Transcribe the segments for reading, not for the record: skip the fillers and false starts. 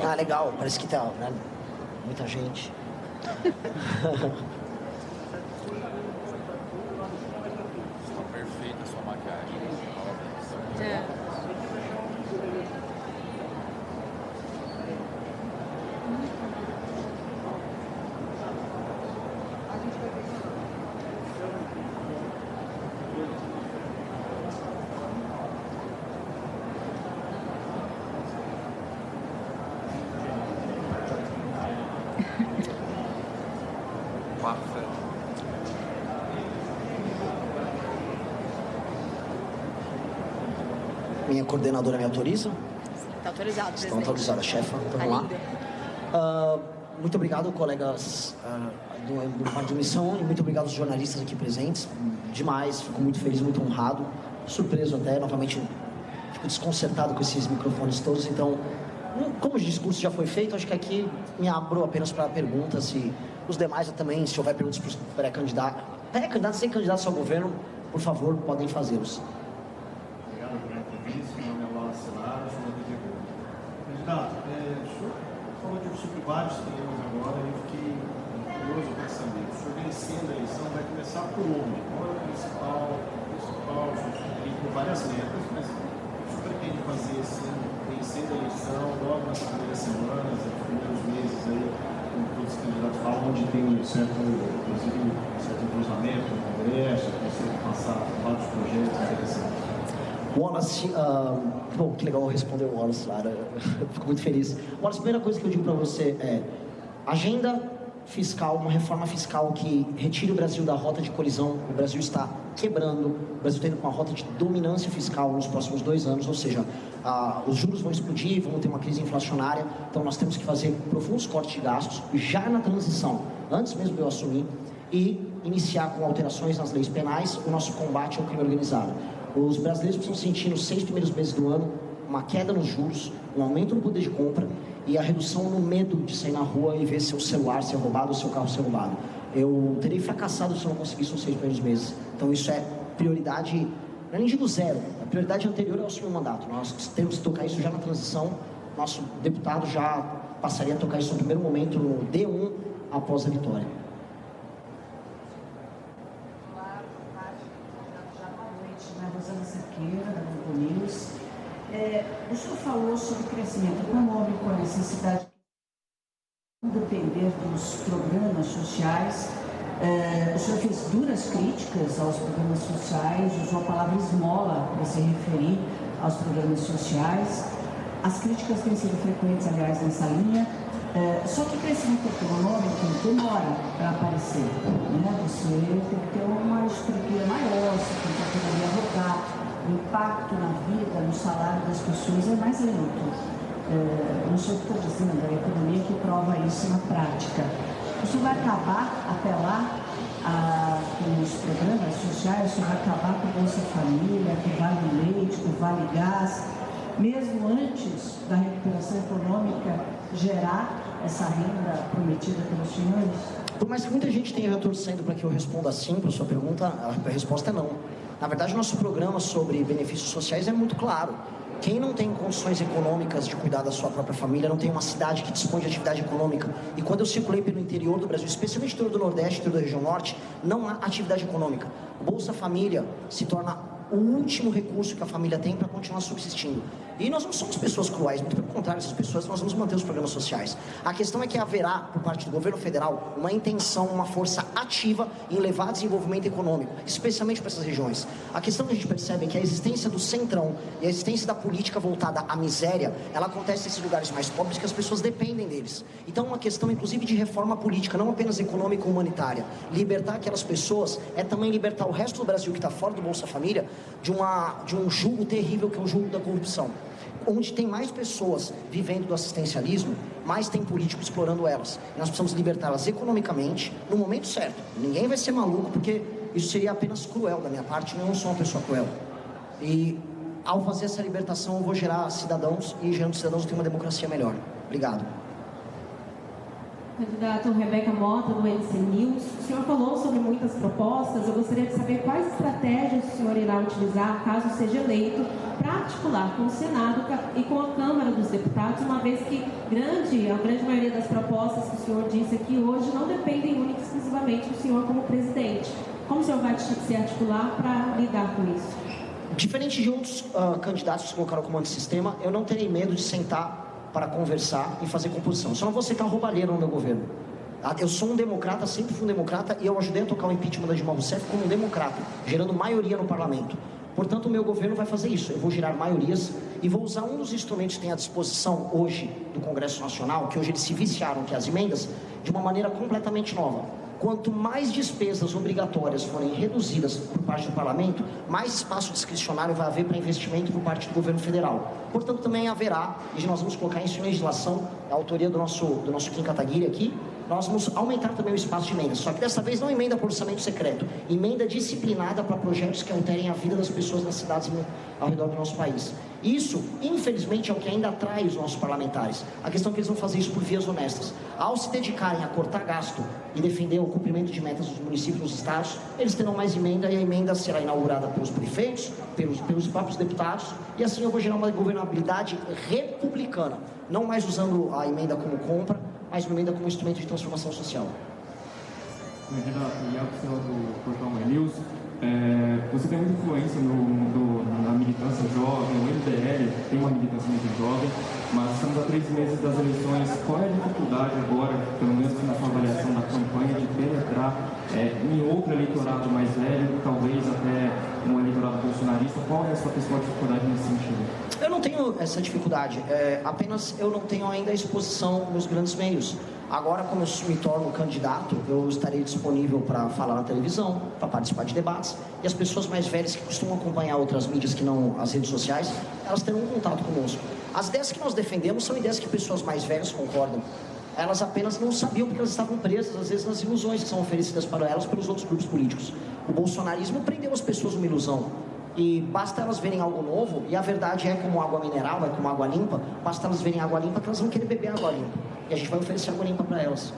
Ah, legal, parece que tá, né? Muita gente. Está perfeita a sua maquiagem. Minha coordenadora me autoriza? Está autorizado, presidente. Estão autorizadas, chefa. Então, vamos lá. Muito obrigado, colegas do Parque de Missão, e muito obrigado aos jornalistas aqui presentes. Demais, fico muito feliz, muito honrado. Surpreso até, novamente, fico desconcertado com esses microfones todos. Então, como o discurso já foi feito, acho que aqui me abro apenas para perguntas. E os demais também, se houver perguntas para os pré-candidatos sem candidatos ao governo, por favor, podem fazê-los. Candidato, o senhor falou sobre vários temas agora e eu fiquei curioso para saber. O senhor vencendo a eleição vai começar por onde? Qual é o principal? O senhor tem várias metas, mas o que o senhor pretende fazer assim, vencendo a eleição, logo nas primeiras semanas, nos primeiros meses aí, como todos os candidatos falam, onde tem inclusive um certo entrosamento no Congresso, consegue passar vários projetos interessantes? Wallace, bom, que legal responder o Wallace, Lara, fico muito feliz. Wallace, a primeira coisa que eu digo para você é agenda fiscal, uma reforma fiscal que retire o Brasil da rota de colisão. O Brasil está quebrando, o Brasil está indo com uma rota de dominância fiscal nos próximos 2 anos, ou seja, os juros vão explodir, vamos ter uma crise inflacionária, então nós temos que fazer profundos cortes de gastos já na transição, antes mesmo de eu assumir, e iniciar com alterações nas leis penais o nosso combate ao crime organizado. Os brasileiros precisam sentir nos 6 primeiros meses do ano uma queda nos juros, um aumento no poder de compra e a redução no medo de sair na rua e ver seu celular ser roubado ou seu carro ser roubado. Eu terei fracassado se eu não conseguisse nos 6 primeiros meses. Então isso é prioridade, não é nem digo zero, a prioridade anterior é o seu mandato. Nós temos que tocar isso já na transição, nosso deputado já passaria a tocar isso no primeiro momento, no D1, após a vitória. Rosana Cerqueira, da Globo News. O senhor falou sobre crescimento econômico, a necessidade de depender dos programas sociais. O senhor fez duras críticas aos programas sociais, usou a palavra esmola para se referir aos programas sociais. As críticas têm sido frequentes, aliás, nessa linha. Só que crescimento econômico demora para aparecer, né? Você tem que ter uma estrutura maior, você tem que a economia rodar, o impacto na vida, no salário das pessoas é mais lento. Não sou o que estou dizendo, é a economia que prova isso na prática. O senhor vai acabar até lá com os programas sociais, o senhor vai acabar com o Bolsa Família, com o Vale Leite, com o Vale Gás, mesmo antes da recuperação econômica gerar essa renda prometida pelos senhores? Por mais que muita gente tenha torcendo para que eu responda sim para a sua pergunta, a resposta é não. Na verdade, nosso programa sobre benefícios sociais é muito claro. Quem não tem condições econômicas de cuidar da sua própria família, não tem uma cidade que dispõe de atividade econômica. E quando eu circulei pelo interior do Brasil, especialmente interior do Nordeste e da região Norte, não há atividade econômica. Bolsa Família se torna o último recurso que a família tem para continuar subsistindo. E nós não somos pessoas cruéis, muito pelo contrário, essas pessoas, nós vamos manter os programas sociais. A questão é que haverá, por parte do governo federal, uma intenção, uma força ativa em levar desenvolvimento econômico, especialmente para essas regiões. A questão que a gente percebe é que a existência do centrão e a existência da política voltada à miséria, ela acontece nesses lugares mais pobres que as pessoas dependem deles. Então, uma questão, inclusive, de reforma política, não apenas econômica ou humanitária. Libertar aquelas pessoas é também libertar o resto do Brasil que está fora do Bolsa Família de um jugo terrível que é o jugo da corrupção. Onde tem mais pessoas vivendo do assistencialismo, mais tem político explorando elas. E nós precisamos libertá-las economicamente no momento certo. Ninguém vai ser maluco, porque isso seria apenas cruel da minha parte. Eu não sou uma pessoa cruel. E ao fazer essa libertação, eu vou gerar cidadãos, e gerando cidadãos eu tenho uma democracia melhor. Obrigado. Candidato Rebeca Mota, do NC News. O senhor falou sobre muitas propostas. Eu gostaria de saber quais estratégias o senhor irá utilizar, caso seja eleito, para articular com o Senado e com a Câmara dos Deputados, uma vez que a grande maioria das propostas que o senhor disse aqui hoje não dependem única e exclusivamente do senhor como presidente. Como o senhor vai se articular para lidar com isso? Diferente de outros candidatos que se colocaram como antissistema, eu não terei medo de sentar para conversar e fazer composição. Eu só não vou sentar roubalheiro no meu governo. Eu sou um democrata, sempre fui um democrata, e eu ajudei a tocar o impeachment da Dilma Rousseff como um democrata, gerando maioria no parlamento. Portanto, o meu governo vai fazer isso. Eu vou gerar maiorias e vou usar um dos instrumentos que tem à disposição hoje do Congresso Nacional, que hoje eles se viciaram, que é as emendas, de uma maneira completamente nova. Quanto mais despesas obrigatórias forem reduzidas por parte do parlamento, mais espaço discricionário vai haver para investimento por parte do governo federal. Portanto, também haverá, e nós vamos colocar isso em legislação, a autoria do nosso Kim Kataguiri aqui, nós vamos aumentar também o espaço de emendas, só que dessa vez não emenda por orçamento secreto, emenda disciplinada para projetos que alterem a vida das pessoas nas cidades ao redor do nosso país. Isso, infelizmente, é o que ainda atrai os nossos parlamentares. A questão é que eles vão fazer isso por vias honestas. Ao se dedicarem a cortar gasto e defender o cumprimento de metas dos municípios e dos estados, eles terão mais emenda, e a emenda será inaugurada pelos prefeitos, pelos próprios deputados, e assim eu vou gerar uma governabilidade republicana, não mais usando a emenda como compra, mas uma emenda como instrumento de transformação social. Candidato, Iago Silva do Portal My News. Você tem muita influência na militância jovem, o MBL tem uma militância muito jovem, mas estamos a 3 meses das eleições. Qual é a dificuldade agora, pelo menos na sua avaliação da campanha, de penetrar em outro eleitorado mais velho, talvez até um eleitorado bolsonarista? Qual é a sua principal dificuldade nesse sentido? Eu não tenho essa dificuldade, apenas eu não tenho ainda a exposição nos grandes meios. Agora, como eu me torno candidato, eu estarei disponível para falar na televisão, para participar de debates, e as pessoas mais velhas que costumam acompanhar outras mídias que não as redes sociais, elas terão um contato conosco. As ideias que nós defendemos são ideias que pessoas mais velhas concordam. Elas apenas não sabiam porque elas estavam presas, às vezes, nas ilusões que são oferecidas para elas pelos outros grupos políticos. O bolsonarismo prendeu as pessoas numa ilusão. E basta elas verem algo novo, e a verdade é como água mineral, é como água limpa, basta elas verem água limpa que elas vão querer beber água limpa. E a gente vai oferecer água limpa para elas.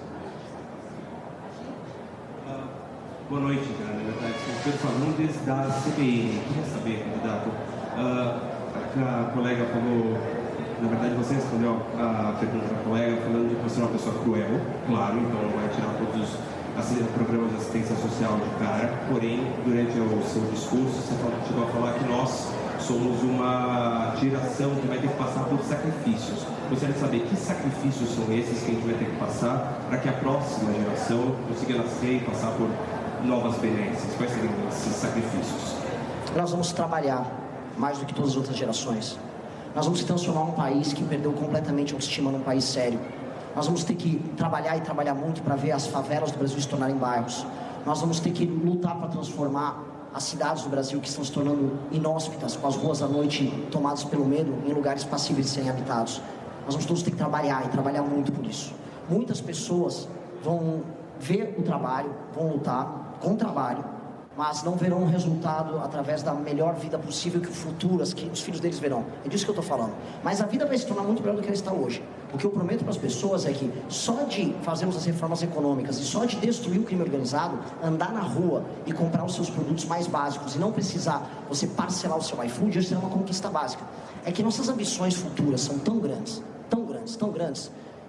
Boa noite, na verdade, sou Pedro Fagundes da CBN. Queria saber, candidato, a colega falou, na verdade você respondeu a pergunta da colega falando de que você é uma pessoa cruel, claro, então não vai tirar todos os programas de assistência social de cara, porém, durante o seu discurso, você chegou a falar que nós somos uma geração que vai ter que passar por sacrifícios. Gostaria de saber que sacrifícios são esses que a gente vai ter que passar para que a próxima geração consiga nascer e passar por novas benesses. Quais seriam esses sacrifícios? Nós vamos trabalhar mais do que todas as outras gerações. Nós vamos transformar um país que perdeu completamente a autoestima num país sério. Nós vamos ter que trabalhar e trabalhar muito para ver as favelas do Brasil se tornarem bairros. Nós vamos ter que lutar para transformar as cidades do Brasil que estão se tornando inóspitas, com as ruas à noite tomadas pelo medo, em lugares passíveis de serem habitados. Nós vamos todos ter que trabalhar, e trabalhar muito por isso. Muitas pessoas vão ver o trabalho, vão lutar com o trabalho, mas não verão um resultado através da melhor vida possível que o futuro, que os filhos deles verão. É disso que eu estou falando. Mas a vida vai se tornar muito melhor do que ela está hoje. O que eu prometo para as pessoas é que só de fazermos as reformas econômicas e só de destruir o crime organizado, andar na rua e comprar os seus produtos mais básicos e não precisar você parcelar o seu iFood, isso será uma conquista básica. É que nossas ambições futuras são tão grandes,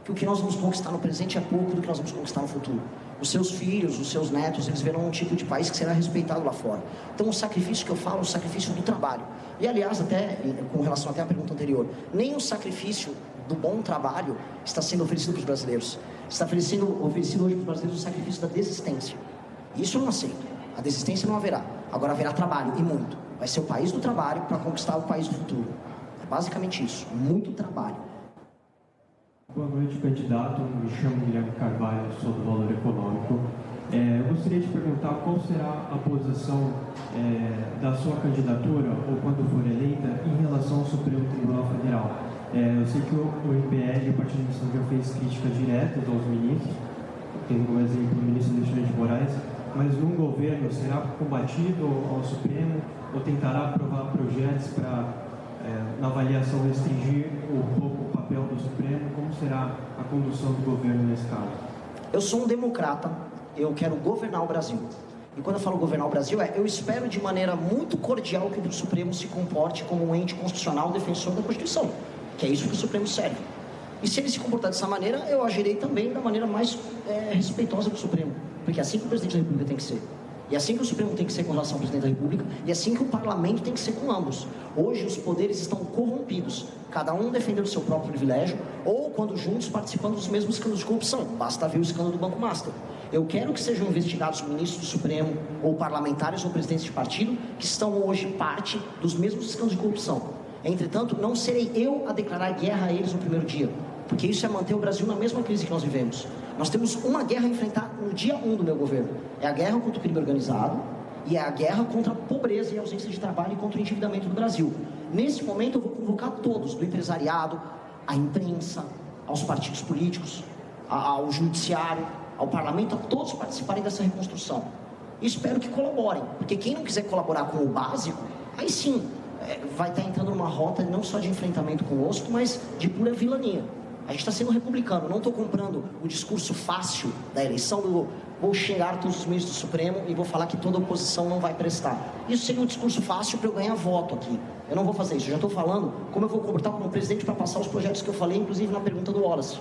que o que nós vamos conquistar no presente é pouco do que nós vamos conquistar no futuro. Os seus filhos, os seus netos, eles verão um tipo de país que será respeitado lá fora. Então o sacrifício que eu falo é o sacrifício do trabalho. E aliás, até com relação até à pergunta anterior, nem o sacrifício do bom trabalho está sendo oferecido para os brasileiros. Está oferecido hoje para os brasileiros o sacrifício da desistência. Isso eu não aceito. A desistência não haverá. Agora haverá trabalho, e muito. Vai ser o país do trabalho para conquistar o país do futuro. É basicamente isso. Muito trabalho. Boa noite, candidato. Me chamo Guilherme Carvalho, sou do Valor Econômico. Eu gostaria de perguntar qual será a posição da sua candidatura, ou quando for eleita, em relação ao Supremo Tribunal Federal. Eu sei que o MBL, o Partido Democrático, já fez críticas diretas aos ministros, tendo como exemplo o ministro Alexandre de Moraes, mas num governo será combatido ao Supremo ou tentará aprovar projetos para, na avaliação, restringir o papel do Supremo? Como será a condução do governo nesse caso? Eu sou um democrata, eu quero governar o Brasil. E quando eu falo governar o Brasil, eu espero de maneira muito cordial que o Supremo se comporte como um ente constitucional defensor da Constituição, que é isso que o Supremo serve. E se ele se comportar dessa maneira, eu agirei também da maneira mais respeitosa do Supremo, porque é assim que o presidente da República tem que ser. E é assim que o Supremo tem que ser com relação ao presidente da República, e é assim que o parlamento tem que ser com ambos. Hoje os poderes estão corrompidos, cada um defendendo o seu próprio privilégio, ou quando juntos participando dos mesmos escândalos de corrupção. Basta ver o escândalo do Banco Master. Eu quero que sejam investigados ministros do Supremo, ou parlamentares ou presidentes de partido, que estão hoje parte dos mesmos escândalos de corrupção. Entretanto, não serei eu a declarar guerra a eles no primeiro dia, porque isso é manter o Brasil na mesma crise que nós vivemos. Nós temos uma guerra a enfrentar no dia 1 do meu governo. É a guerra contra o crime organizado e é a guerra contra a pobreza e a ausência de trabalho e contra o endividamento do Brasil. Nesse momento eu vou convocar todos, do empresariado, à imprensa, aos partidos políticos, ao judiciário, ao parlamento, a todos participarem dessa reconstrução. E espero que colaborem, porque quem não quiser colaborar com o básico, aí sim, vai estar entrando numa rota não só de enfrentamento conosco, mas de pura vilania. A gente está sendo republicano, não estou comprando o discurso fácil da eleição, vou xingar todos os ministros do Supremo e vou falar que toda oposição não vai prestar. Isso seria um discurso fácil para eu ganhar voto aqui. Eu não vou fazer isso, eu já estou falando como eu vou comportar como presidente para passar os projetos que eu falei, inclusive na pergunta do Wallace,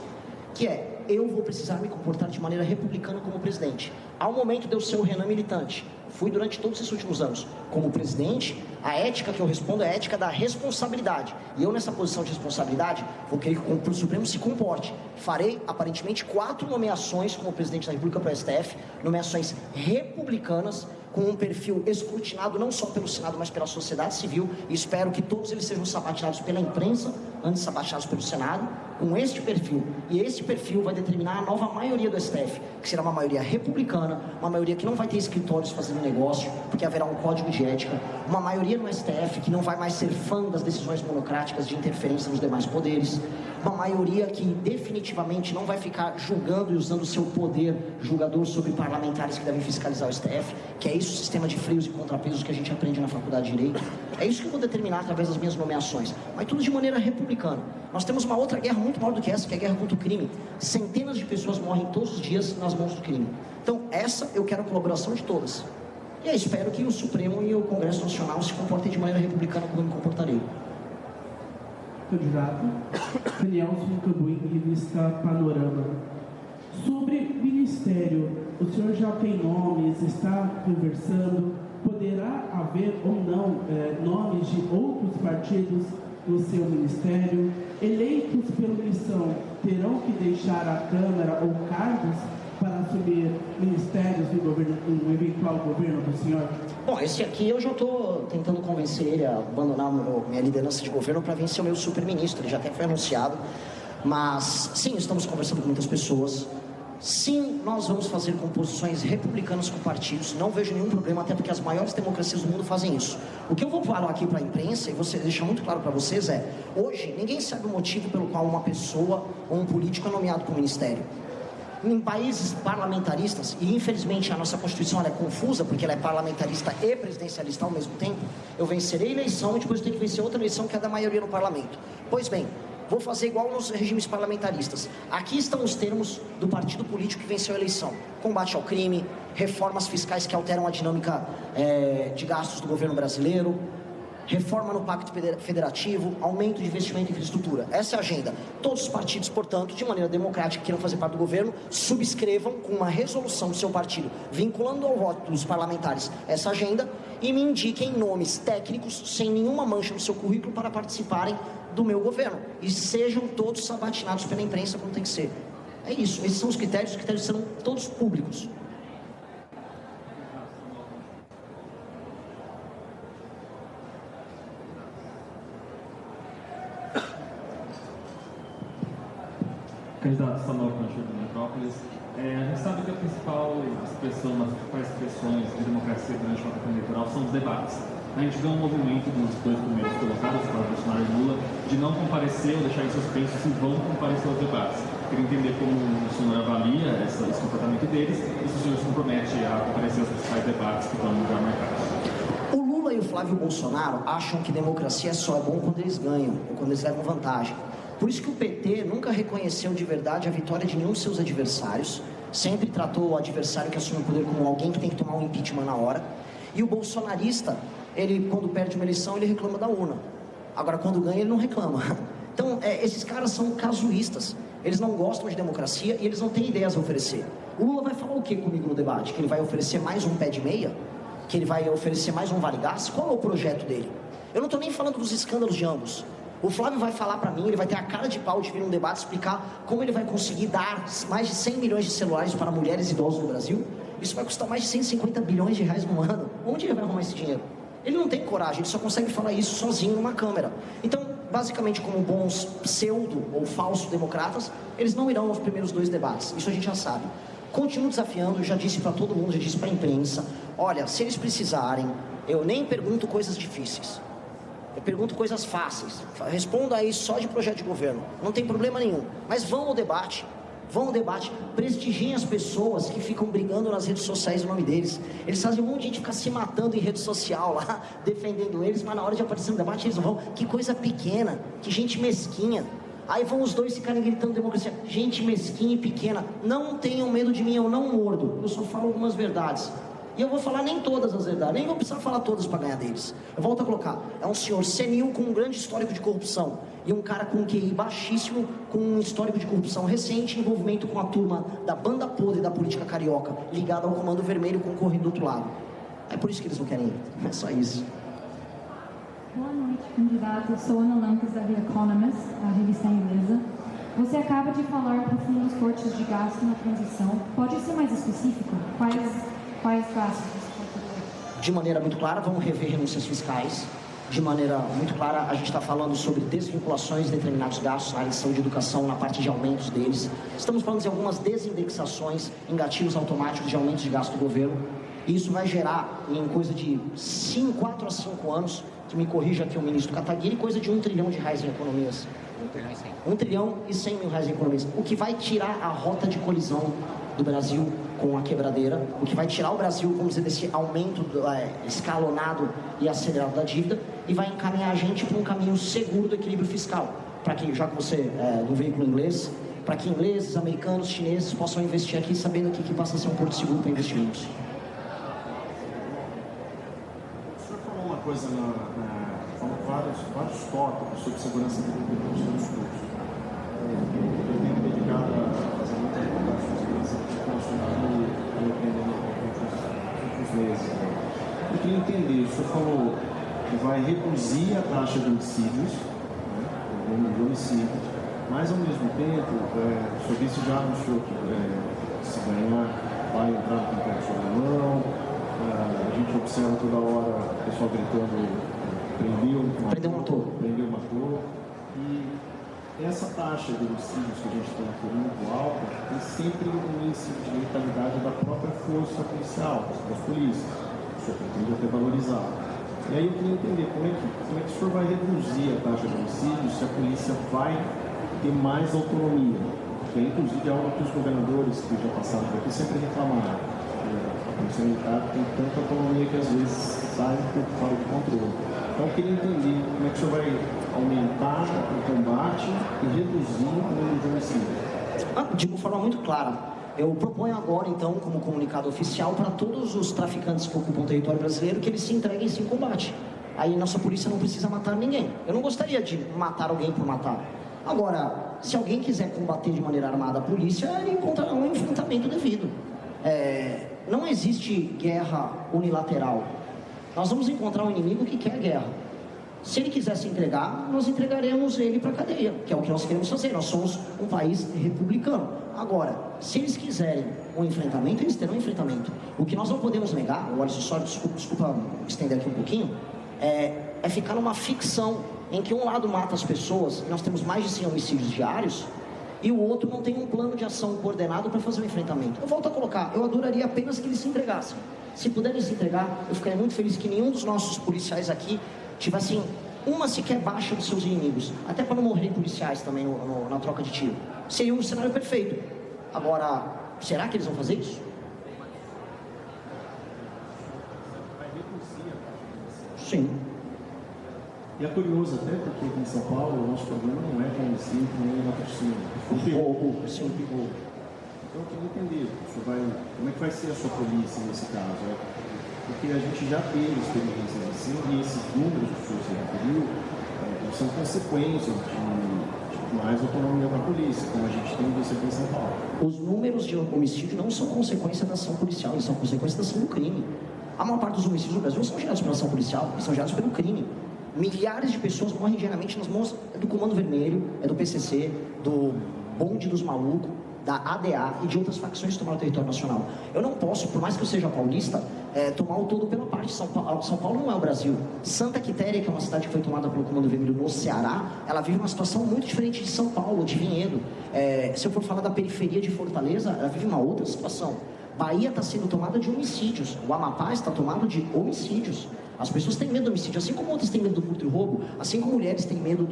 que é, eu vou precisar me comportar de maneira republicana como presidente. Ao momento de eu ser o Renan militante, fui durante todos esses últimos anos, como presidente, a ética que eu respondo é a ética da responsabilidade. E eu, nessa posição de responsabilidade, vou querer que o Supremo se comporte. Farei, aparentemente, 4 nomeações como presidente da República para o STF, nomeações republicanas, com um perfil escrutinado não só pelo Senado, mas pela sociedade civil, e espero que todos eles sejam sabatinados pela imprensa, antes sabatinados pelo Senado, com este perfil. E esse perfil vai determinar a nova maioria do STF, que será uma maioria republicana, uma maioria que não vai ter escritórios fazendo negócio, porque haverá um código de ética, uma maioria no STF que não vai mais ser fã das decisões monocráticas de interferência nos demais poderes, uma maioria que definitivamente não vai ficar julgando e usando o seu poder julgador sobre parlamentares que devem fiscalizar o STF, que é isso o sistema de freios e contrapesos que a gente aprende na faculdade de Direito. É isso que eu vou determinar através das minhas nomeações, mas tudo de maneira republicana. Nós temos uma outra guerra muito maior do que essa, que é a guerra contra o crime. Centenas de pessoas morrem todos os dias nas mãos do crime. Então essa eu quero a colaboração de todas. E aí espero que o Supremo e o Congresso Nacional se comportem de maneira republicana como eu me comportarei. Candidato Daniel Cambuim, revista Panorama. Sobre ministério, o senhor já tem nomes, está conversando, poderá haver ou não nomes de outros partidos no seu ministério? Eleitos pela eleição terão que deixar a Câmara ou cargos para assumir ministérios no eventual governo do senhor? Bom, esse aqui eu já estou tentando convencer ele a abandonar minha liderança de governo para vir ser o meu super-ministro, ele já até foi anunciado, mas sim, estamos conversando com muitas pessoas, sim, nós vamos fazer composições republicanas com partidos, não vejo nenhum problema, até porque as maiores democracias do mundo fazem isso. O que eu vou falar aqui para a imprensa, e vou deixar muito claro para vocês, hoje, ninguém sabe o motivo pelo qual uma pessoa ou um político é nomeado para o ministério. Em países parlamentaristas, e infelizmente a nossa Constituição é confusa, porque ela é parlamentarista e presidencialista ao mesmo tempo, eu vencerei a eleição e depois eu tenho que vencer outra eleição que é da maioria no parlamento. Pois bem, vou fazer igual nos regimes parlamentaristas. Aqui estão os termos do partido político que venceu a eleição: combate ao crime, reformas fiscais que alteram a dinâmica de gastos do governo brasileiro, reforma no Pacto Federativo, aumento de investimento em infraestrutura. Essa é a agenda. Todos os partidos, portanto, de maneira democrática, que queiram fazer parte do governo, subscrevam com uma resolução do seu partido, vinculando ao voto dos parlamentares essa agenda, e me indiquem nomes técnicos, sem nenhuma mancha no seu currículo, para participarem do meu governo. E sejam todos sabatinados pela imprensa como tem que ser. É isso. Esses são os critérios serão todos públicos. Candidato Samuel Canchur de Metrópolis, a gente sabe que a principal expressão, uma das principais expressões de democracia durante uma campanha eleitoral são os debates. A gente vê um movimento dos 2 primeiros colocados, para Bolsonaro e Lula, de não comparecer ou deixar em suspenso se vão comparecer aos debates. Queria entender como o senhor avalia esse comportamento deles e se o senhor se compromete a comparecer aos principais debates que estão já marcados. O Lula e o Flávio Bolsonaro acham que democracia só é bom quando eles ganham, ou quando eles levam vantagem. Por isso que o PT nunca reconheceu de verdade a vitória de nenhum de seus adversários, sempre tratou o adversário que assume o poder como alguém que tem que tomar um impeachment na hora. E o bolsonarista, ele, quando perde uma eleição, ele reclama da urna. Agora, quando ganha, ele não reclama. Então, esses caras são casuístas. Eles não gostam de democracia e eles não têm ideias a oferecer. O Lula vai falar o que comigo no debate? Que ele vai oferecer mais um pé de meia? Que ele vai oferecer mais um Vale Gás? Qual é o projeto dele? Eu não estou nem falando dos escândalos de ambos. O Flávio vai falar para mim, ele vai ter a cara de pau de vir num debate explicar como ele vai conseguir dar mais de 100 milhões de celulares para mulheres e idosos no Brasil. Isso vai custar mais de 150 bilhões de reais no ano. Onde ele vai arrumar esse dinheiro? Ele não tem coragem, ele só consegue falar isso sozinho numa câmera. Então, basicamente, como bons pseudo ou falso democratas, eles não irão aos primeiros 2 debates. Isso a gente já sabe. Continuo desafiando, eu já disse para todo mundo, já disse para a imprensa, olha, se eles precisarem, eu nem pergunto coisas difíceis. Eu pergunto coisas fáceis. Respondo aí só de projeto de governo. Não tem problema nenhum. Mas vão ao debate. Vão ao debate. Prestigiem as pessoas que ficam brigando nas redes sociais o nome deles. Eles fazem um monte de gente ficar se matando em rede social lá, defendendo eles, mas na hora de aparecer no debate eles não vão. Que coisa pequena. Que gente mesquinha. Aí vão os dois ficarem gritando democracia. Gente mesquinha e pequena. Não tenham medo de mim, eu não mordo. Eu só falo algumas verdades. E eu vou falar nem todas as verdades, nem vou precisar falar todas para ganhar deles. Eu volto a colocar, é um senhor senil com um grande histórico de corrupção e um cara com um QI baixíssimo, com um histórico de corrupção recente, envolvimento com a turma da banda podre da política carioca, ligada ao Comando Vermelho, concorrendo do outro lado. É por isso que eles não querem ir, é só isso. Boa noite, candidato. Eu sou Ana Lampes, da The Economist, a revista inglesa. Você acaba de falar para fim dos cortes de gasto na transição. Pode ser mais específico? Quais gastos? De maneira muito clara, vamos rever renúncias fiscais. De maneira muito clara, a gente está falando sobre desvinculações de determinados gastos na área de saúde e educação, na parte de aumentos deles. Estamos falando de algumas desindexações em gatilhos automáticos de aumentos de gasto do governo. E isso vai gerar, em coisa de 4 a 5 anos, que me corrija aqui o ministro Kataguiri, coisa de R$1 trilhão em economias. 1 trilhão e 100 mil reais em economias. O que vai tirar a rota de colisão do Brasil com a quebradeira, o que vai tirar o Brasil, vamos dizer, desse aumento escalonado e acelerado da dívida e vai encaminhar a gente para um caminho seguro do equilíbrio fiscal. Para que, já que você é do veículo inglês, para que ingleses, americanos, chineses possam investir aqui sabendo que passa a ser um porto seguro para investimentos. O senhor falou uma coisa, falou vários tópicos sobre segurança pública nos seus cursos. Eu tenho me dedicado a fazer muitas reportagens sobre segurança pública nacional e aprendendo nos últimos meses. Eu queria entender, o senhor falou que vai reduzir a taxa de homicídios, de homicídios, mas ao mesmo tempo, o senhor disse já anunciou que se ganhar vai entrar com o pé sobre a mão, a gente observa toda hora o pessoal gritando prendeu, matou. E essa taxa de homicídios que a gente tem aqui muito alta tem sempre um índice de letalidade da própria força policial, das polícias. O senhor pretende até valorizar. E aí eu queria entender como é que o senhor vai reduzir a taxa de homicídios se a polícia vai ter mais autonomia. Que é inclusive algo que os governadores que já passaram por aqui sempre reclamaram. A polícia militar tem tanta autonomia que às vezes sai um pouco fora de controle. Então eu queria entender como é que o senhor vai aumentar o combate e reduzir o número de homicídios. De uma forma muito clara. Eu proponho agora, então, como comunicado oficial para todos os traficantes que ocupam o território brasileiro que eles se entreguem sem combate. Aí nossa polícia não precisa matar ninguém. Eu não gostaria de matar alguém por matar. Agora, se alguém quiser combater de maneira armada a polícia, ele encontrará um enfrentamento devido. Não existe guerra unilateral. Nós vamos encontrar um inimigo que quer guerra. Se ele quiser se entregar, nós entregaremos ele para a cadeia, que é o que nós queremos fazer. Nós somos um país republicano. Agora, se eles quiserem um enfrentamento, eles terão um enfrentamento. O que nós não podemos negar, olha só, desculpa estender aqui um pouquinho, é ficar numa ficção em que um lado mata as pessoas, e nós temos mais de 100 homicídios diários, e o outro não tem um plano de ação coordenado para fazer o enfrentamento. Eu volto a colocar, eu adoraria apenas que eles se entregassem. Se puderem se entregar, eu ficaria muito feliz que nenhum dos nossos policiais aqui tivessem uma sequer baixa dos seus inimigos, até para não morrer policiais também na troca de tiro. Seria um cenário perfeito. Agora, será que eles vão fazer isso? Sim. E é curioso até porque aqui em São Paulo o nosso problema não é com homicídio, nem na torcida. O roubo, sim, o roubo. Então eu queria entender, como é que vai ser a sua polícia nesse caso? Porque a gente já teve experiências assim, e esses números que o senhor se referiu são consequências de mais autonomia da polícia, como a gente tem visto aqui em São Paulo. Os números de homicídio não são consequência da ação policial, eles são consequência da ação do crime. A maior parte dos homicídios no Brasil não são gerados pela ação policial, eles são gerados pelo crime. Milhares de pessoas morrem diariamente nas mãos do Comando Vermelho, do PCC, do Bonde dos Malucos, da ADA e de outras facções que tomaram o território nacional. Eu não posso, por mais que eu seja paulista, tomar o todo pela parte. São Paulo não é o Brasil. Santa Quitéria, que é uma cidade que foi tomada pelo Comando Vermelho no Ceará, ela vive uma situação muito diferente de São Paulo, de Vinhedo. Se eu for falar da periferia de Fortaleza, ela vive uma outra situação. Bahia está sendo tomada de homicídios. O Amapá está tomado de homicídios. As pessoas têm medo do homicídio, assim como outras têm medo do furto e roubo, assim como mulheres têm medo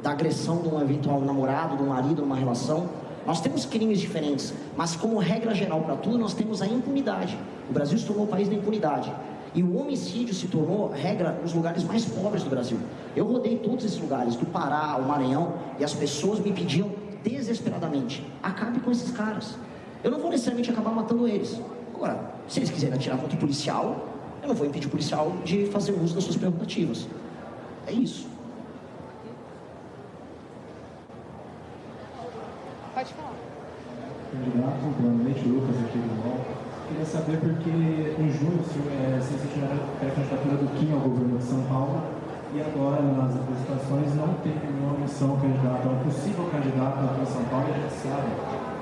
da agressão de um eventual namorado, de um marido, numa relação. Nós temos crimes diferentes, mas como regra geral para tudo, nós temos a impunidade. O Brasil se tornou o país da impunidade. E o homicídio se tornou regra nos lugares mais pobres do Brasil. Eu rodei todos esses lugares, do Pará, o Maranhão, e as pessoas me pediam desesperadamente: acabe com esses caras. Eu não vou necessariamente acabar matando eles. Agora, se eles quiserem atirar contra o policial, eu não vou impedir o policial de fazer uso das suas prerrogativas. É isso. Pode falar. Candidato, boa noite, Lucas aqui do UOL. Queria saber porque em junho vocês tiveram a candidatura do Kim ao governo de São Paulo e agora nas apresentações não tem nenhuma menção candidato, é um possível candidato aqui em São Paulo, e a gente sabe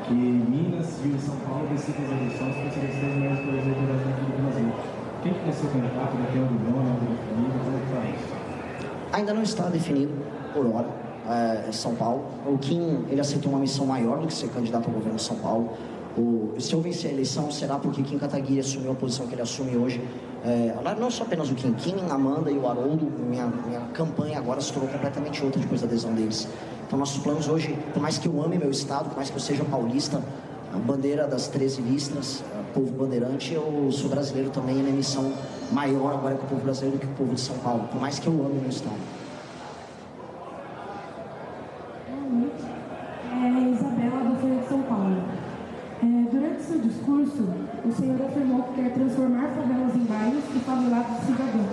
que Minas, Rio e São Paulo decidem as eleições para serem as três maiores prefeituras aqui do Brasil. Quem que vai ser o candidato? Daqui a um nome, algo definido? Como é que está isso? Ainda não está definido por hora. São Paulo. O Kim, ele aceitou uma missão maior do que ser candidato ao governo de São Paulo. Se eu vencer a eleição, será porque Kim Kataguiri assumiu a posição que ele assume hoje. Não só apenas o Kim, Amanda e o Haroldo. Minha campanha agora se tornou completamente outra depois da adesão deles. Então, nossos planos hoje, por mais que eu ame meu estado, por mais que eu seja paulista, a bandeira das 13 listras, povo bandeirante, eu sou brasileiro também, e minha missão maior agora com o povo brasileiro do que o povo de São Paulo, por mais que eu ame meu estado. Isabela, do Folha de São Paulo. Durante seu discurso, o senhor afirmou que quer transformar favelas em bairros e favelados em cidadãos.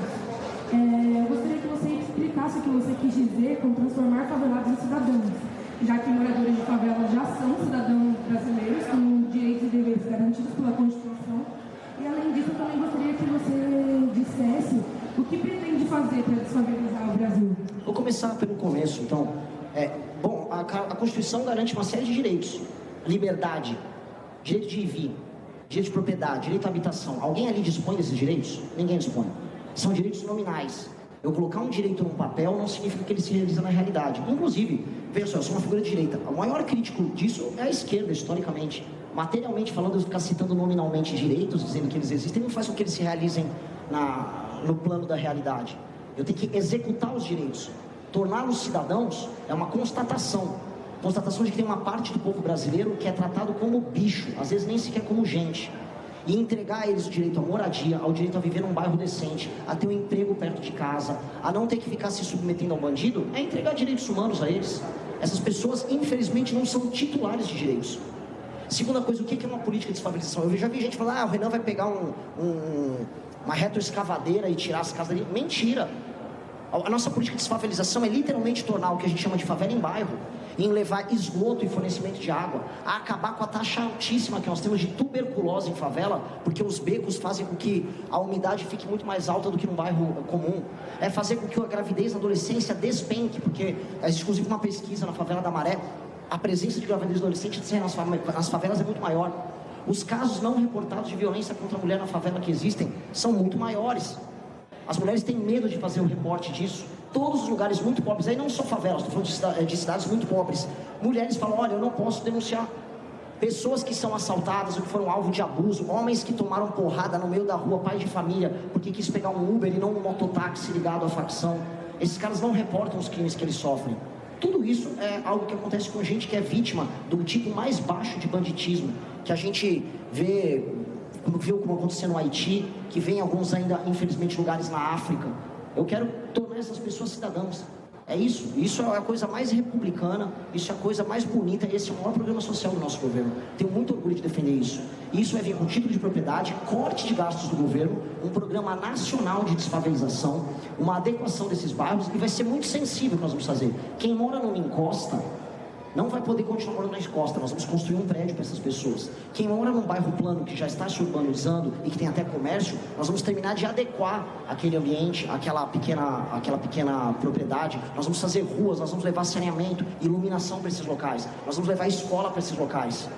Eu gostaria que você explicasse o que você quis dizer com transformar favelados em cidadãos, já que moradores de favelas já são cidadãos brasileiros, com direitos e deveres garantidos pela Constituição. E, além disso, eu também gostaria que você dissesse o que pretende fazer para desfavelizar o Brasil. Vou começar pelo começo, então. A Constituição garante uma série de direitos. Liberdade, direito de ir e vir, direito de propriedade, direito à habitação. Alguém ali dispõe desses direitos? Ninguém dispõe. São direitos nominais. Eu colocar um direito num papel não significa que ele se realiza na realidade. Inclusive, veja só, eu sou uma figura de direita. O maior crítico disso é a esquerda, historicamente. Materialmente falando, eu ficar citando nominalmente direitos, dizendo que eles existem, não faz com que eles se realizem no plano da realidade. Eu tenho que executar os direitos. Torná-los cidadãos é uma constatação de que tem uma parte do povo brasileiro que é tratado como bicho, às vezes nem sequer como gente. E entregar a eles o direito à moradia, ao direito a viver num bairro decente, a ter um emprego perto de casa, a não ter que ficar se submetendo ao bandido, é entregar direitos humanos a eles. Essas pessoas, infelizmente, não são titulares de direitos. Segunda coisa, o que é uma política de desfavelização? Eu já vi gente falar, o Renan vai pegar uma retroescavadeira e tirar as casas ali. Mentira! A nossa política de desfavelização é literalmente tornar o que a gente chama de favela em bairro, em levar esgoto e fornecimento de água, a acabar com a taxa altíssima que nós temos de tuberculose em favela, porque os becos fazem com que a umidade fique muito mais alta do que num bairro comum. É fazer com que a gravidez na adolescência despenque, porque existe inclusive uma pesquisa na favela da Maré, a presença de gravidez adolescente nas favelas é muito maior. Os casos não reportados de violência contra a mulher na favela que existem são muito maiores. As mulheres têm medo de fazer o reporte disso. Todos os lugares muito pobres, aí não só favelas, estou falando de cidades muito pobres. Mulheres falam, olha, eu não posso denunciar. Pessoas que são assaltadas ou que foram alvo de abuso, homens que tomaram porrada no meio da rua, pai de família, porque quis pegar um Uber e não um mototáxi ligado à facção. Esses caras não reportam os crimes que eles sofrem. Tudo isso é algo que acontece com gente que é vítima do tipo mais baixo de banditismo, que a gente vê... como aconteceu no Haiti, que vem em alguns ainda, infelizmente, lugares na África. Eu quero tornar essas pessoas cidadãos. É isso. Isso é a coisa mais republicana, isso é a coisa mais bonita, e esse é o maior programa social do nosso governo. Tenho muito orgulho de defender isso. Isso vai vir com título de propriedade, corte de gastos do governo, um programa nacional de desfavelização, uma adequação desses bairros, e vai ser muito sensível que nós vamos fazer. Quem mora numa encosta não vai poder continuar morando na encosta, nós vamos construir um prédio para essas pessoas. Quem mora num bairro plano que já está se urbanizando e que tem até comércio, nós vamos terminar de adequar aquele ambiente, aquela pequena propriedade. Nós vamos fazer ruas, nós vamos levar saneamento, iluminação para esses locais, nós vamos levar escola para esses locais.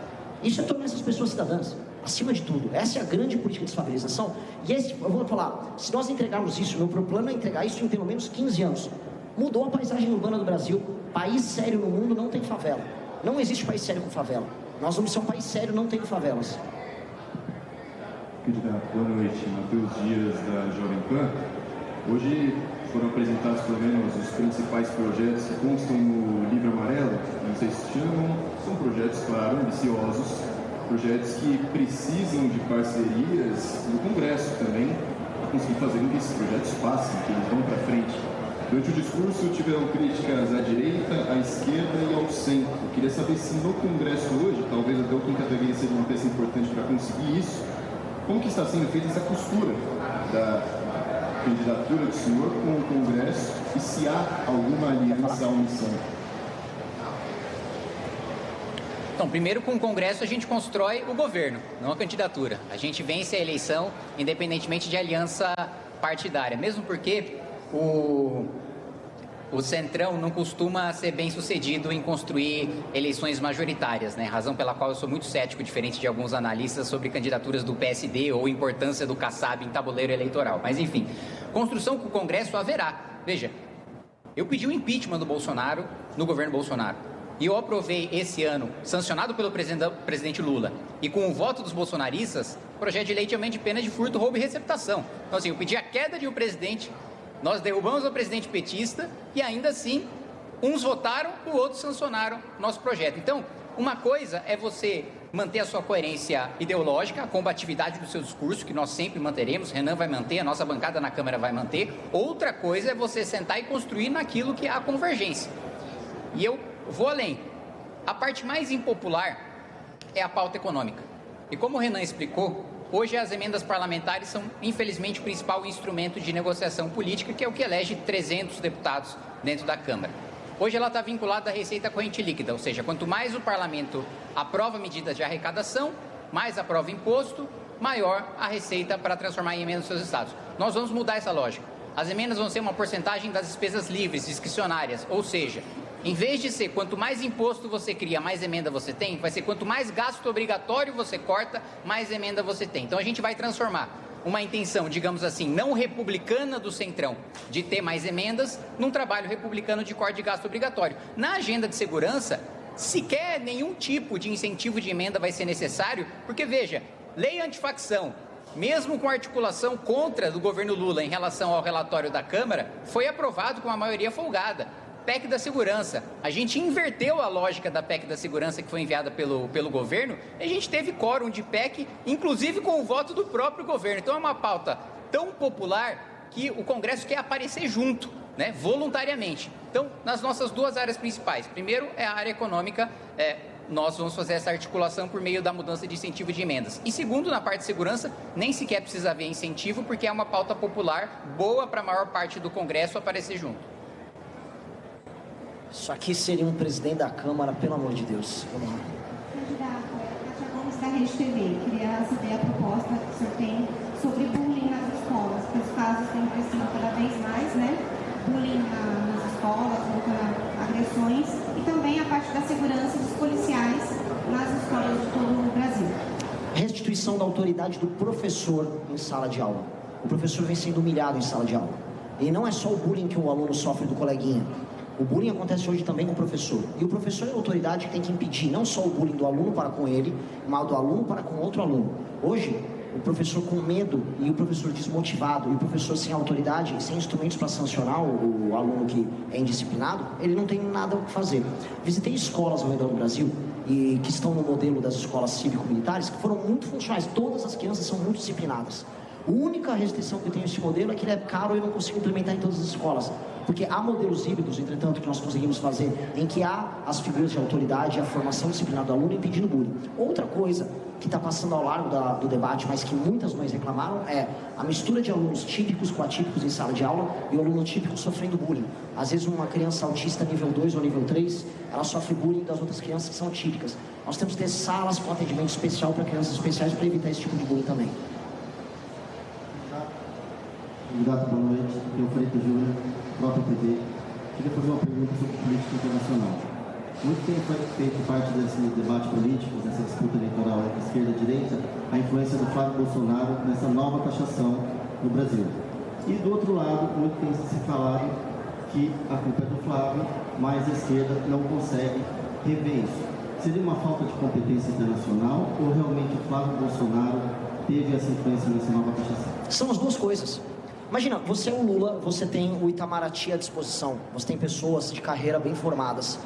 Isso é tornar essas pessoas cidadãs, acima de tudo. Essa é a grande política de desfavelização. E eu vou falar, se nós entregarmos isso, meu plano é entregar isso em pelo menos 15 anos. Mudou a paisagem urbana do Brasil. País sério no mundo não tem favela. Não existe país sério com favela. Nós vamos ser um país sério não tendo favelas. Candidato, boa noite. Matheus Dias, da Jovem Pan. Hoje foram apresentados pelo menos os principais projetos que constam no Livro Amarelo. Não sei se chamam. São projetos, claro, ambiciosos. Projetos que precisam de parcerias do Congresso também para conseguir fazer com que esses projetos passem, que eles vão para frente. Durante o discurso tiveram críticas à direita, à esquerda e ao centro. Eu queria saber se no Congresso hoje, talvez até o Kim Kataguiri seja uma peça importante para conseguir isso, como que está sendo feita essa costura da candidatura do senhor com o Congresso e se há alguma aliança ou missão? Então, primeiro, com o Congresso a gente constrói o governo, não a candidatura. A gente vence a eleição independentemente de aliança partidária, mesmo porque o Centrão não costuma ser bem sucedido em construir eleições majoritárias, né? Razão pela qual eu sou muito cético, diferente de alguns analistas, sobre candidaturas do PSD ou importância do Kassab em tabuleiro eleitoral. Mas, enfim, construção com o Congresso haverá. Veja, eu pedi o impeachment do Bolsonaro no governo Bolsonaro. E eu aprovei esse ano, sancionado pelo presidente Lula, e com o voto dos bolsonaristas, projeto de lei de aumento de pena de furto, roubo e receptação. Então, assim, eu pedi a queda de um presidente. Nós derrubamos o presidente petista e ainda assim, uns votaram, os outros sancionaram nosso projeto. Então, uma coisa é você manter a sua coerência ideológica, a combatividade do seu discurso, que nós sempre manteremos, Renan vai manter, a nossa bancada na Câmara vai manter. Outra coisa é você sentar e construir naquilo que é a convergência. E eu vou além. A parte mais impopular é a pauta econômica. E como o Renan explicou, hoje as emendas parlamentares são, infelizmente, o principal instrumento de negociação política, que é o que elege 300 deputados dentro da Câmara. Hoje ela está vinculada à receita corrente líquida, ou seja, quanto mais o parlamento aprova medidas de arrecadação, mais aprova imposto, maior a receita para transformar em emendas nos seus estados. Nós vamos mudar essa lógica. As emendas vão ser uma porcentagem das despesas livres, discricionárias, ou seja, em vez de ser quanto mais imposto você cria, mais emenda você tem, vai ser quanto mais gasto obrigatório você corta, mais emenda você tem. Então a gente vai transformar uma intenção, digamos assim, não republicana do Centrão, de ter mais emendas, num trabalho republicano de corte de gasto obrigatório. Na agenda de segurança, sequer nenhum tipo de incentivo de emenda vai ser necessário, porque veja, lei antifacção, mesmo com articulação contra do governo Lula em relação ao relatório da Câmara, foi aprovado com uma maioria folgada. PEC da segurança. A gente inverteu a lógica da PEC da segurança que foi enviada pelo governo e a gente teve quórum de PEC, inclusive com o voto do próprio governo. Então é uma pauta tão popular que o Congresso quer aparecer junto, né, voluntariamente. Então, nas nossas duas áreas principais, primeiro é a área econômica, nós vamos fazer essa articulação por meio da mudança de incentivo de emendas. E segundo, na parte de segurança, nem sequer precisa haver incentivo, porque é uma pauta popular boa para a maior parte do Congresso aparecer junto. Isso aqui seria um presidente da Câmara, pelo amor de Deus. Vamos lá. Candidato, Cátia Gomes da Rede TV. Queria saber a proposta que o senhor tem sobre bullying nas escolas, porque os casos têm crescido cada vez mais, né? Bullying nas escolas, agressões, e também a parte da segurança dos policiais nas escolas de todo o Brasil. Restituição da autoridade do professor em sala de aula. O professor vem sendo humilhado em sala de aula. E não é só o bullying que o aluno sofre do coleguinha. O bullying acontece hoje também com o professor. E o professor é a autoridade que tem que impedir não só o bullying do aluno para com ele, mas do aluno para com outro aluno. Hoje, o professor com medo e o professor desmotivado e o professor sem autoridade, sem instrumentos para sancionar o aluno que é indisciplinado, ele não tem nada o que fazer. Visitei escolas ao redor do Brasil e que estão no modelo das escolas cívico-militares que foram muito funcionais. Todas as crianças são muito disciplinadas. A única restrição que eu tenho nesse modelo é que ele é caro e eu não consigo implementar em todas as escolas. Porque há modelos híbridos, entretanto, que nós conseguimos fazer, em que há as figuras de autoridade e a formação disciplinar do aluno impedindo bullying. Outra coisa que está passando ao largo do debate, mas que muitas mães reclamaram, é a mistura de alunos típicos com atípicos em sala de aula e o aluno típico sofrendo bullying. Às vezes uma criança autista nível 2 ou nível 3, ela sofre bullying das outras crianças que são atípicas. Nós temos que ter salas com atendimento especial para crianças especiais para evitar esse tipo de bullying também. Candidato, boa noite. Eu, Freitas Júnior, próprio PT. Queria fazer uma pergunta sobre política internacional. Muito tem feito parte desse debate político, dessa disputa eleitoral entre esquerda e direita, a influência do Flávio Bolsonaro nessa nova taxação no Brasil. E do outro lado, muito tem se falado que a culpa é do Flávio, mas a esquerda não consegue rever isso. Seria uma falta de competência internacional ou realmente o Flávio Bolsonaro teve essa influência nessa nova taxação? São as duas coisas. Imagina, você é o Lula, você tem o Itamaraty à disposição, você tem pessoas de carreira bem formadas,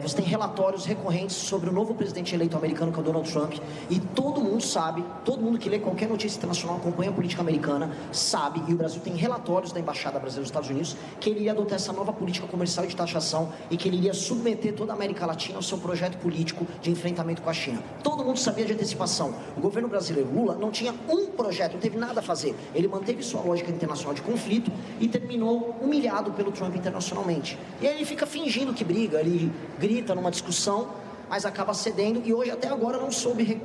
você tem relatórios recorrentes sobre o novo presidente eleito americano, que é o Donald Trump, e todo mundo sabe, todo mundo que lê qualquer notícia internacional, acompanha a política americana, sabe, e o Brasil tem relatórios da Embaixada Brasileira dos Estados Unidos, que ele iria adotar essa nova política comercial e de taxação e que ele iria submeter toda a América Latina ao seu projeto político de enfrentamento com a China. Todo mundo sabia de antecipação. O governo brasileiro, Lula, não tinha um projeto, não teve nada a fazer. Ele manteve sua lógica internacional de conflito e terminou humilhado pelo Trump internacionalmente. E aí ele fica fingindo que briga, ele grita numa discussão, mas acaba cedendo, e hoje até agora não soube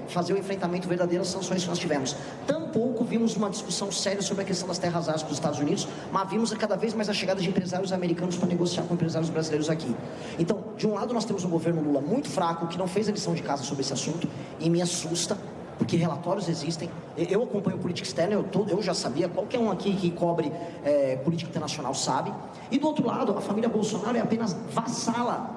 fazer o enfrentamento verdadeiro às sanções que nós tivemos. Tampouco vimos uma discussão séria sobre a questão das terras raras com os Estados Unidos, mas vimos cada vez mais a chegada de empresários americanos para negociar com empresários brasileiros aqui. Então, de um lado nós temos um governo Lula muito fraco, que não fez a lição de casa sobre esse assunto, e me assusta, porque relatórios existem. Eu acompanho política externa, eu já sabia, qualquer um aqui que cobre política internacional sabe. E do outro lado, a família Bolsonaro é apenas vassala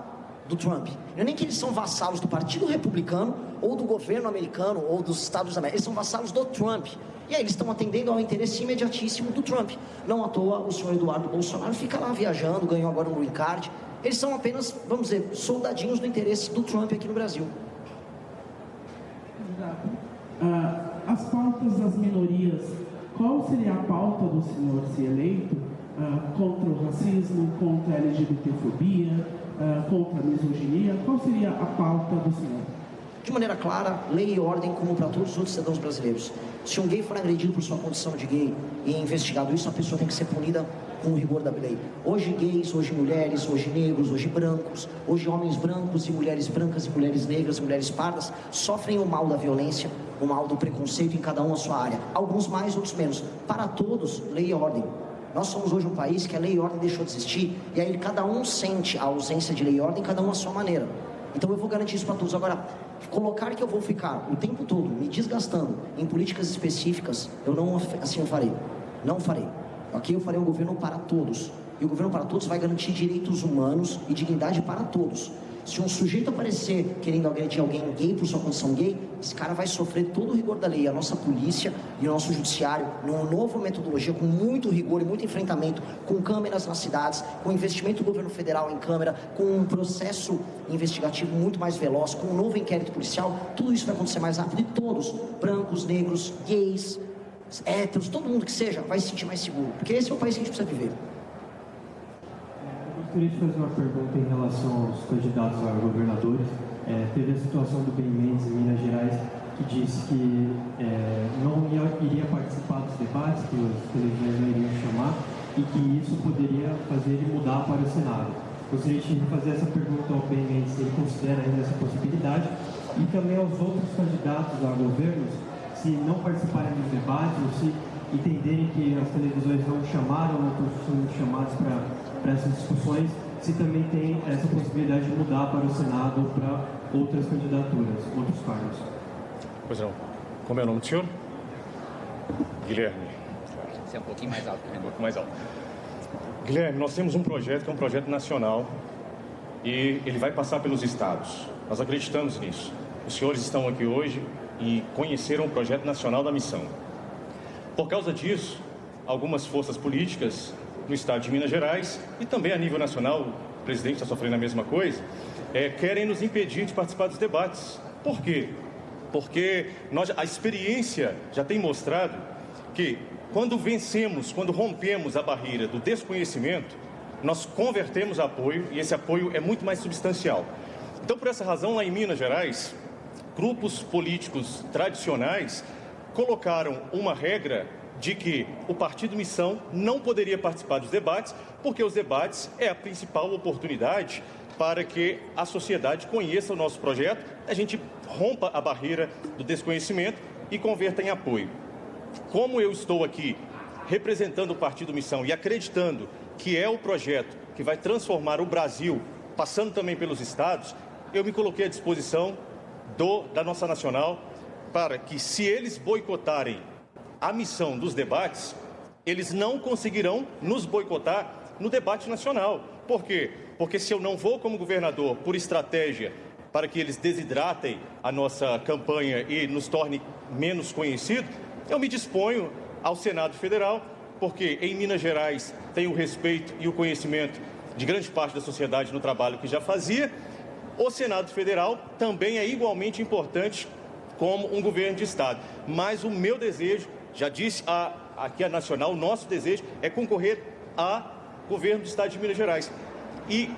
do Trump. Não é nem que eles são vassalos do Partido Republicano, ou do governo americano, ou dos Estados Unidos da América. Eles são vassalos do Trump. E aí eles estão atendendo ao interesse imediatíssimo do Trump. Não à toa, o senhor Eduardo Bolsonaro fica lá viajando, ganhou agora um green card. Eles são apenas, vamos dizer, soldadinhos do interesse do Trump aqui no Brasil. As pautas das minorias, qual seria a pauta do senhor se eleito contra o racismo, contra a LGBTfobia, contra a misoginia? Qual seria a pauta do senhor? De maneira clara, lei e ordem como para todos os outros cidadãos brasileiros. Se um gay for agredido por sua condição de gay e é investigado isso, a pessoa tem que ser punida com o rigor da lei. Hoje gays, hoje mulheres, hoje negros, hoje brancos, hoje homens brancos e mulheres brancas e mulheres negras e mulheres pardas sofrem o mal da violência, o mal do preconceito em cada um a sua área. Alguns mais, outros menos. Para todos, lei e ordem. Nós somos hoje um país que a lei e ordem deixou de existir, e aí cada um sente a ausência de lei e ordem, cada um à sua maneira. Então eu vou garantir isso para todos. Agora, colocar que eu vou ficar o tempo todo me desgastando em políticas específicas, eu não assim eu farei. Não farei. Aqui eu farei um governo para todos. E o governo para todos vai garantir direitos humanos e dignidade para todos. Se um sujeito aparecer querendo agredir alguém gay por sua condição gay, esse cara vai sofrer todo o rigor da lei. A nossa polícia e o nosso judiciário, numa nova metodologia, com muito rigor e muito enfrentamento, com câmeras nas cidades, com investimento do governo federal em câmera, com um processo investigativo muito mais veloz, com um novo inquérito policial, tudo isso vai acontecer mais rápido e todos, brancos, negros, gays, héteros, todo mundo que seja, vai se sentir mais seguro. Porque esse é o país que a gente precisa viver. Eu gostaria de fazer uma pergunta em relação aos candidatos a governadores. Teve a situação do Ben Mendes em Minas Gerais, que disse que não iria participar dos debates, que os televisões não iriam chamar, e que isso poderia fazer ele mudar para o Senado. Gostaria de fazer essa pergunta ao Ben Mendes, se ele considera ainda essa possibilidade, e também aos outros candidatos a governos, se não participarem dos debates, ou se entenderem que as televisões não chamaram, não estão sendo chamados para essas discussões, se também tem essa possibilidade de mudar para o Senado ou para outras candidaturas, outros cargos. Pois não. Como é o nome do senhor? Guilherme. Você é um pouquinho mais alto. Um pouco mais alto. Guilherme, nós temos um projeto que é um projeto nacional e ele vai passar pelos estados. Nós acreditamos nisso. Os senhores estão aqui hoje e conheceram o projeto nacional da missão. Por causa disso, algumas forças políticas no estado de Minas Gerais e também a nível nacional, o presidente está sofrendo a mesma coisa, querem nos impedir de participar dos debates. Por quê? Porque a experiência já tem mostrado que quando vencemos, quando rompemos a barreira do desconhecimento, nós convertemos apoio e esse apoio é muito mais substancial. Então, por essa razão, lá em Minas Gerais, grupos políticos tradicionais colocaram uma regra de que o Partido Missão não poderia participar dos debates, porque os debates é a principal oportunidade para que a sociedade conheça o nosso projeto, a gente rompa a barreira do desconhecimento e converta em apoio. Como eu estou aqui representando o Partido Missão e acreditando que é o projeto que vai transformar o Brasil, passando também pelos estados, eu me coloquei à disposição da nossa nacional para que, se eles boicotarem a missão dos debates, eles não conseguirão nos boicotar no debate nacional. Por quê? Porque se eu não vou como governador por estratégia para que eles desidratem a nossa campanha e nos torne menos conhecido, eu me disponho ao Senado Federal, porque em Minas Gerais tenho o respeito e o conhecimento de grande parte da sociedade no trabalho que já fazia. O Senado Federal também é igualmente importante como um governo de Estado. Mas o meu desejo, já disse aqui a Nacional, o nosso desejo é concorrer a governo do Estado de Minas Gerais. E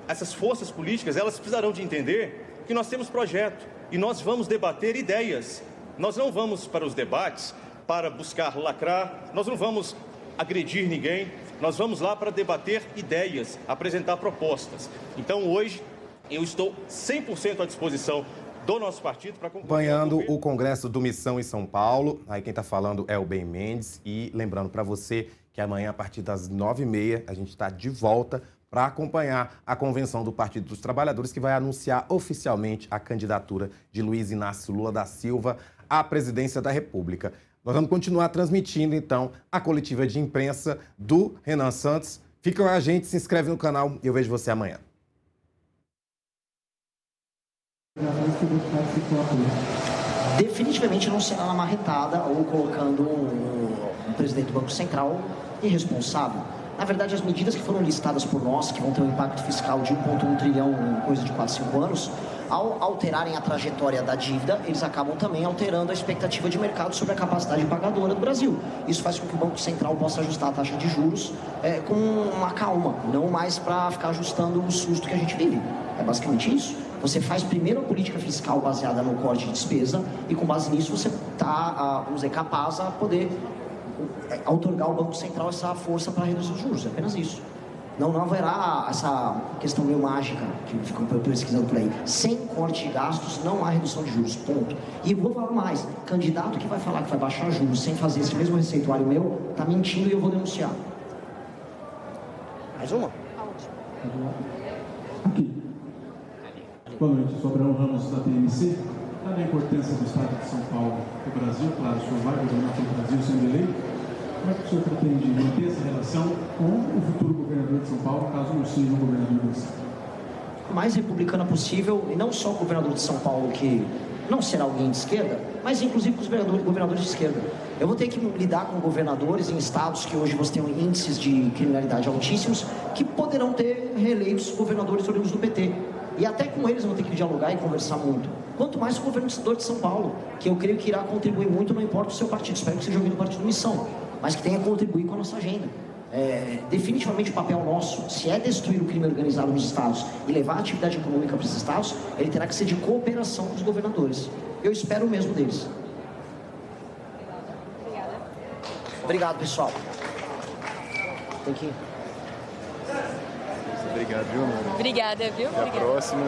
essas forças políticas, elas precisarão de entender que nós temos projeto e nós vamos debater ideias. Nós não vamos para os debates para buscar lacrar, nós não vamos agredir ninguém, nós vamos lá para debater ideias, apresentar propostas. Então, hoje, eu estou 100% à disposição do nosso partido para acompanhando o Congresso do Missão em São Paulo. Aí quem está falando é o Ben Mendes. E lembrando para você que amanhã, a partir das 9h30, a gente está de volta para acompanhar a convenção do Partido dos Trabalhadores, que vai anunciar oficialmente a candidatura de Luiz Inácio Lula da Silva à presidência da República. Nós vamos continuar transmitindo, então, a coletiva de imprensa do Renan Santos. Fica com a gente, se inscreve no canal e eu vejo você amanhã. Definitivamente não será na marretada ou colocando um presidente do Banco Central irresponsável. Na verdade, as medidas que foram listadas por nós, que vão ter um impacto fiscal de 1,1 trilhão em coisa de 4, 5 anos, ao alterarem a trajetória da dívida, eles acabam também alterando a expectativa de mercado sobre a capacidade pagadora do Brasil. Isso faz com que o Banco Central possa ajustar a taxa de juros com uma calma, não mais para ficar ajustando o susto que a gente vive. É basicamente isso. Você faz primeiro a política fiscal baseada no corte de despesa e com base nisso você está, vamos dizer, capaz a poder outorgar ao Banco Central essa força para reduzir os juros. É apenas isso. Não haverá essa questão meio mágica que ficam pesquisando por aí. Sem corte de gastos, não há redução de juros, ponto. E vou falar mais, candidato que vai falar que vai baixar juros sem fazer esse mesmo receituário meu, está mentindo e eu vou denunciar. Mais uma? Aqui. Boa noite, sou Abraão Ramos da TMC. Dada a importância do Estado de São Paulo para o Brasil, claro, o senhor vai governar pelo Brasil sendo eleito, como é que o senhor pretende manter essa relação com o futuro governador de São Paulo, caso não seja um governador do Estado? O mais republicana possível, e não só o governador de São Paulo, que não será alguém de esquerda, mas inclusive com os governadores de esquerda. Eu vou ter que lidar com governadores em estados que hoje você tem índices de criminalidade altíssimos, que poderão ter reeleitos governadores oriundos do PT. E até com eles eu vou ter que dialogar e conversar muito. Quanto mais com o governador de São Paulo, que eu creio que irá contribuir muito, não importa o seu partido, espero que seja alguém do Partido Missão, mas que tenha contribuir com a nossa agenda. Definitivamente o papel nosso, se é destruir o crime organizado nos estados e levar a atividade econômica para esses estados, ele terá que ser de cooperação com os governadores. Eu espero o mesmo deles. Obrigado, pessoal. Tem que ir. Obrigado, viu, amor? Obrigada, viu? Até a próxima.